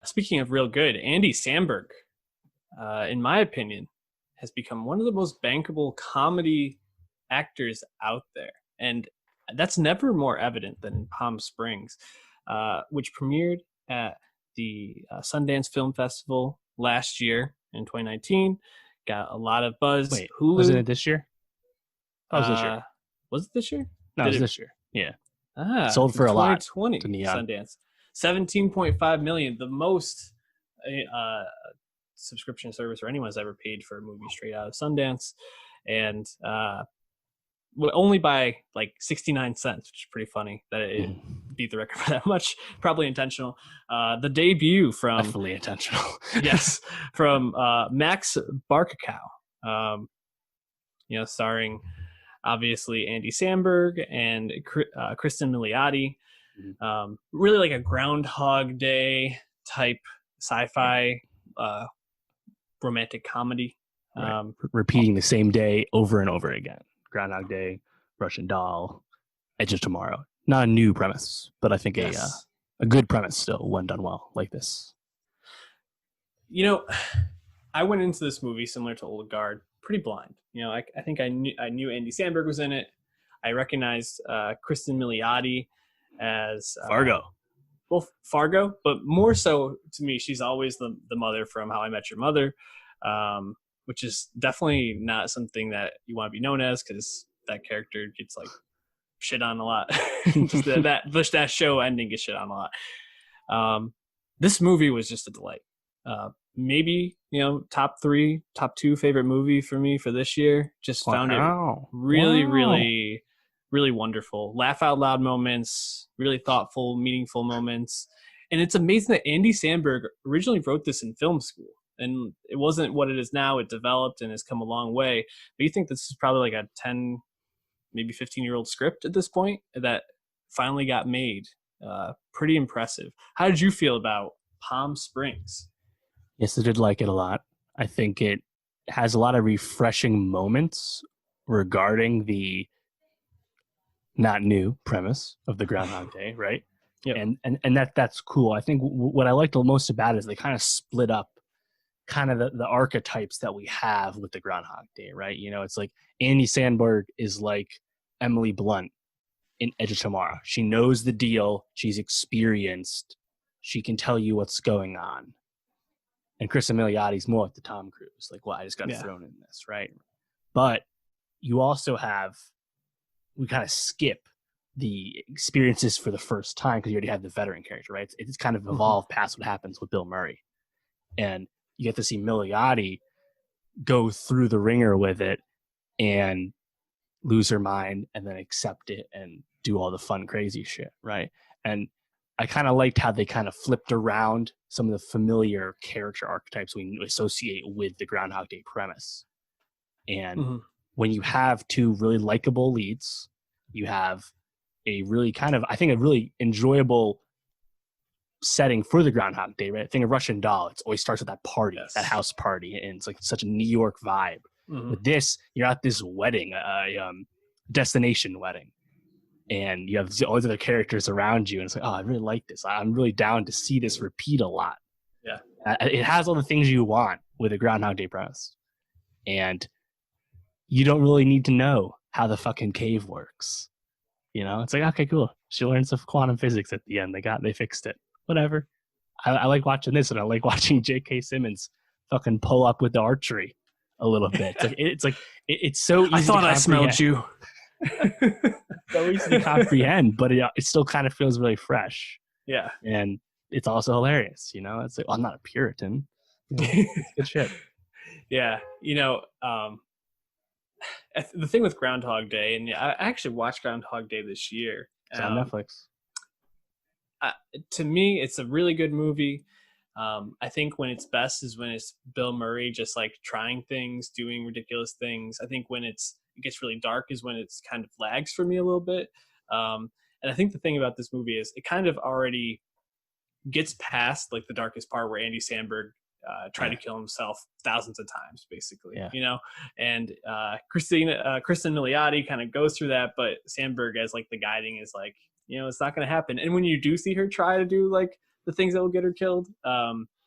speaking of real good, Andy Samberg, in my opinion, has become one of the most bankable comedy actors out there. And that's never more evident than in Palm Springs, which premiered at the Sundance Film Festival last year in 2019. Got a lot of buzz. Wait, Hulu. wasn't it this year? That was this year. Was it this year? No, it was this year. Yeah. Sold for a lot. 2020 to Neon. Sundance. 17.5 million, the most subscription service or anyone's ever paid for a movie straight out of Sundance. And only by like 69 cents, which is pretty funny that it beat the record for that much. Probably intentional. The debut from... Definitely intentional. Yes. From Max Barkakow. Starring obviously Andy Samberg and Kristen Milioti. Really like a Groundhog Day type sci-fi romantic comedy. Right. Repeating the same day over and over again. Groundhog Day, Russian Doll, Edge of Tomorrow. Not a new premise, but I think a good premise still when done well like this. I went into this movie similar to Old Guard, pretty blind. I think I knew Andy Samberg was in it. I recognized Kristen Milioti as Fargo. Well, Fargo, but more so to me, she's always the mother from How I Met Your Mother, which is definitely not something that you want to be known as because that character gets like shit on a lot. Just that show ending gets shit on a lot. This movie was just a delight. Maybe top 2 favorite movie for me for this year. Just found it really, really, really wonderful. Laugh out loud moments, really thoughtful, meaningful moments. And it's amazing that Andy Samberg originally wrote this in film school. And it wasn't what it is now. It developed and has come a long way. But you think this is probably like a 10, maybe 15-year-old script at this point that finally got made. Pretty impressive. How did you feel about Palm Springs? Yes, I did like it a lot. I think it has a lot of refreshing moments regarding the not new premise of the Groundhog Day, right? Yep. And that's cool. I think what I liked the most about it is they kind of split up kind of the archetypes that we have with the Groundhog Day, right? It's like Andy Samberg is like Emily Blunt in Edge of Tomorrow. She knows the deal. She's experienced. She can tell you what's going on. And Kristen Milioti's more like the Tom Cruise. Like, well, I just got thrown in this, right? But you also we kind of skip the experiences for the first time because you already have the veteran character, right? It's kind of evolved past what happens with Bill Murray. And you get to see Milioti go through the ringer with it and lose her mind and then accept it and do all the fun, crazy shit, right? And I kind of liked how they kind of flipped around some of the familiar character archetypes we associate with the Groundhog Day premise. And when you have 2 really likable leads, you have a really I think a really enjoyable setting for the Groundhog Day, right? Think of Russian Doll. It always starts with that party, that house party, and it's like such a New York vibe. With this, you're at this wedding, destination wedding, and you have all these other characters around you, and it's like, oh, I really like this. I'm really down to see this repeat a lot. Yeah, it has all the things you want with a Groundhog Day premise, and you don't really need to know how the fucking cave works. It's like, okay, cool. She learns of quantum physics at the end. They fixed it. Whatever. I like watching this, and I like watching J.K. Simmons fucking pull up with the archery a little bit. It's so easy. I thought I smelled you. So easy to comprehend, but it still kind of feels really fresh. Yeah, and it's also hilarious. It's like, well, I'm not a Puritan. It's good shit. Yeah, the thing with Groundhog Day, and I actually watched Groundhog Day this year. It's on Netflix. To me, it's a really good movie. I think when it's best is when it's Bill Murray just like trying things, doing ridiculous things. I think when it gets really dark is when it's kind of lags for me a little bit. And I think the thing about this movie is it kind of already gets past like the darkest part where Andy Samberg tried to kill himself thousands of times, basically. And Kristen Milioti kind of goes through that, but Samberg as like the guiding is like, it's not going to happen. And when you do see her try to do like the things that will get her killed.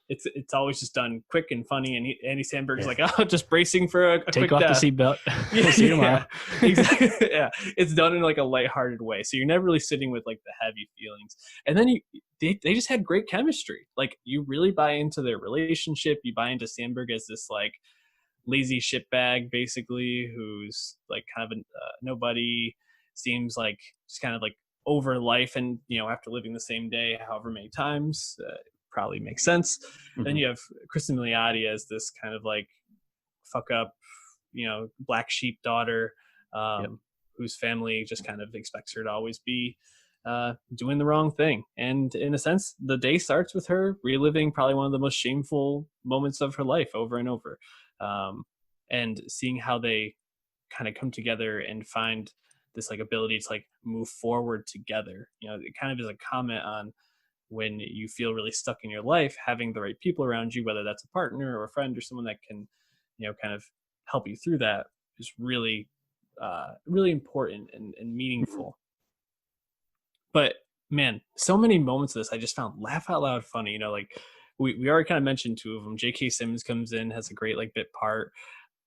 It's always just done quick and funny, and Andy Samberg's like, oh, just bracing for a Take quick off the death. seatbelt. Yeah, We'll see you tomorrow. yeah, exactly. Yeah, it's done in like a lighthearted way, so you're never really sitting with like the heavy feelings. And then they just had great chemistry. Like you really buy into their relationship. You buy into Sandberg as this like lazy shitbag, basically, who's like kind of a nobody. Seems like just kind of like over life, and after living the same day however many times, probably makes sense. Then you have Kristen Milioti as this kind of like fuck up, black sheep daughter, Yep. whose family just kind of expects her to always be doing the wrong thing. And in a sense, the day starts with her reliving probably one of the most shameful moments of her life over and over. And seeing how they kind of come together and find this like ability to like move forward together. It kind of is a comment on when you feel really stuck in your life, having the right people around you, whether that's a partner or a friend or someone that can, kind of help you through that, is really, really important and meaningful. But man, so many moments of this I just found laugh out loud funny. Like we already kind of mentioned two of them. J.K. Simmons comes in, has a great like bit part.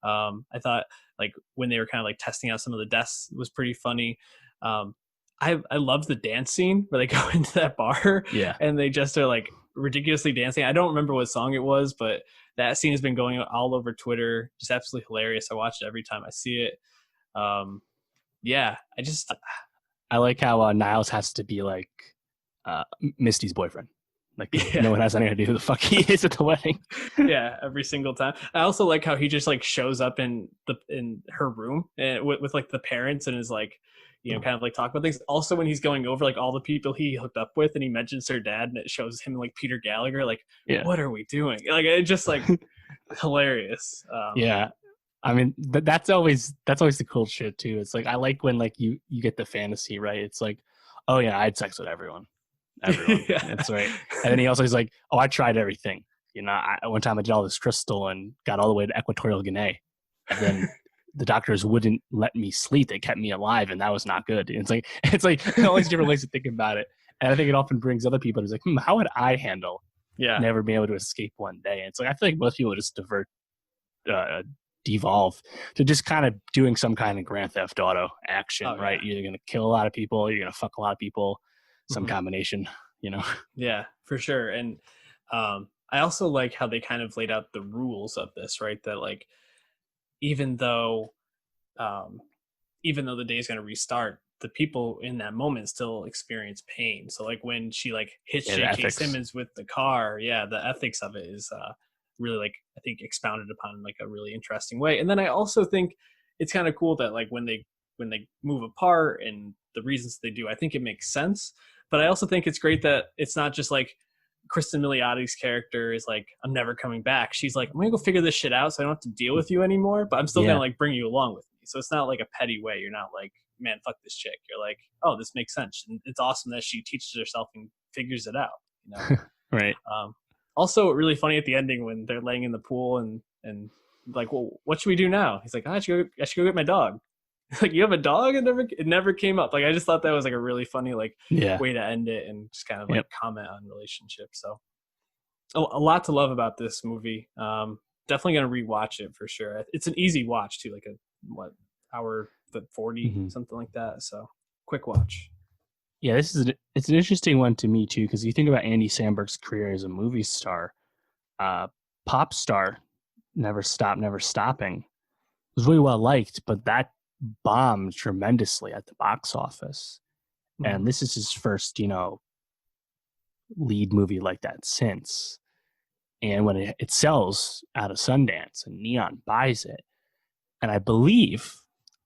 I thought like when they were kind of like testing out some of the deaths was pretty funny. I love the dance scene where they go into that bar, Yeah. and they just are like ridiculously dancing. I don't remember what song it was, but that scene has been going all over Twitter. Just absolutely hilarious. I watch it every time I see it. Yeah, I like how Niles has to be like Misty's boyfriend. Like yeah. no one has anything to do who the fuck he is at the wedding. Yeah, every single time. I also like how he just like shows up in her room and with like the parents and is like, kind of like talk about things. Also, when he's going over like all the people he hooked up with, and he mentions her dad, and it shows him like Peter Gallagher. Like, Yeah. what are we doing? Like, it's just like hilarious. Yeah. I mean, that's always the cool shit too. It's like I like when like you get the fantasy, right? It's like, oh yeah, I had sex with everyone. Yeah. That's right. And then he also is like, oh, I tried everything. One time I did all this crystal and got all the way to Equatorial Guinea, and then the doctors wouldn't let me sleep. They kept me alive, and that was not good. And it's like all these different ways to think about it. And I think it often brings other people. It's like, how would I handle never being able to escape one day? And it's like I feel like most people just devolve to just kind of doing some kind of Grand Theft Auto action, right? Yeah. You're going to kill a lot of people, you're going to fuck a lot of people, some combination, Yeah, for sure. And I also like how they kind of laid out the rules of this, right? That like even though the day is going to restart, the people in that moment still experience pain. So like when she like hits J.K. Simmons with the car, the ethics of it is really like I think expounded upon in like a really interesting way. And then I also think it's kind of cool that like when they move apart and the reasons they do, I think it makes sense. But I also think it's great that it's not just like Kristen Milioti's character is like, I'm never coming back. She's like, I'm gonna go figure this shit out so I don't have to deal with you anymore, but I'm still gonna like bring you along with me. So it's not like a petty way. You're not like, man, fuck this chick. You're like, oh, this makes sense. And it's awesome that she teaches herself and figures it out. Right. Also really funny at the ending when they're laying in the pool and like, well, what should we do now? He's like, I should go get my dog. Like, you have a dog? It never came up. Like, I just thought that was like a really funny like way to end it and just kind of like comment on relationships. So a lot to love about this movie. Definitely gonna rewatch it for sure. It's an easy watch too, like a hour 40 something like that. So quick watch. Yeah, it's an interesting one to me too, because you think about Andy Samberg's career as a movie star, pop star, never stopping, was really well liked, but that bombed tremendously at the box office. And this is his first, lead movie like that since. And when it sells out of Sundance and Neon buys it, and I believe,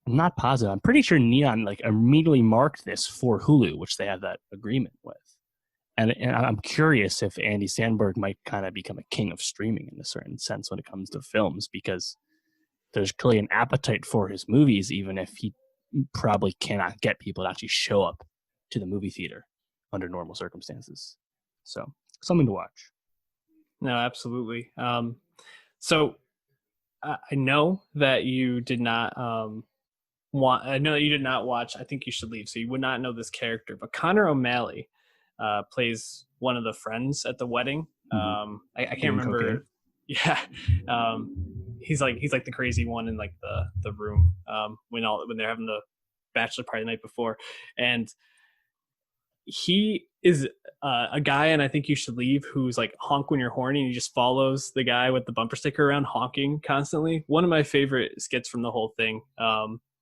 I'm not positive, I'm pretty sure Neon like immediately marked this for Hulu, which they have that agreement with. And I'm curious if Andy Samberg might kind of become a king of streaming in a certain sense when it comes to films, because there's clearly an appetite for his movies, even if he probably cannot get people to actually show up to the movie theater under normal circumstances. So something to watch. No, absolutely. So I know that you did not I know that you did not watch I Think You Should Leave, so you would not know this character. But Connor O'Malley, plays one of the friends at the wedding. Mm-hmm. I can't Doing cocaine. remember. Yeah, he's like the crazy one in like the room when they're having the bachelor party the night before, and he is a guy, and I think you should leave, who's like honk when you're horny, and he just follows the guy with the bumper sticker around honking constantly. One of my favorite skits from the whole thing.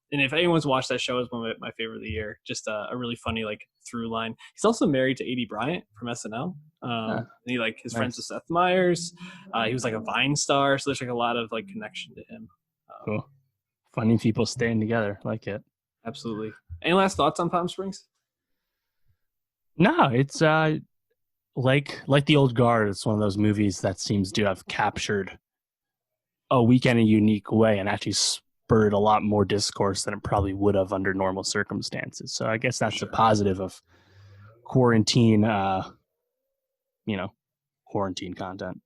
And if anyone's watched that show, is one of my favorite of the year. Just a really funny like through line. He's also married to Adie Bryant from SNL. Ah, And he like his friends with nice. Seth Meyers. He was like a Vine star, so there's like a lot of like connection to him. Cool. Funny people staying together. Like it. Absolutely. Any last thoughts on Palm Springs? No, it's like the old guard. It's one of those movies that seems to have captured a weekend in a unique way and actually spurred a lot more discourse than it probably would have under normal circumstances. So I guess that's a positive of quarantine, quarantine content.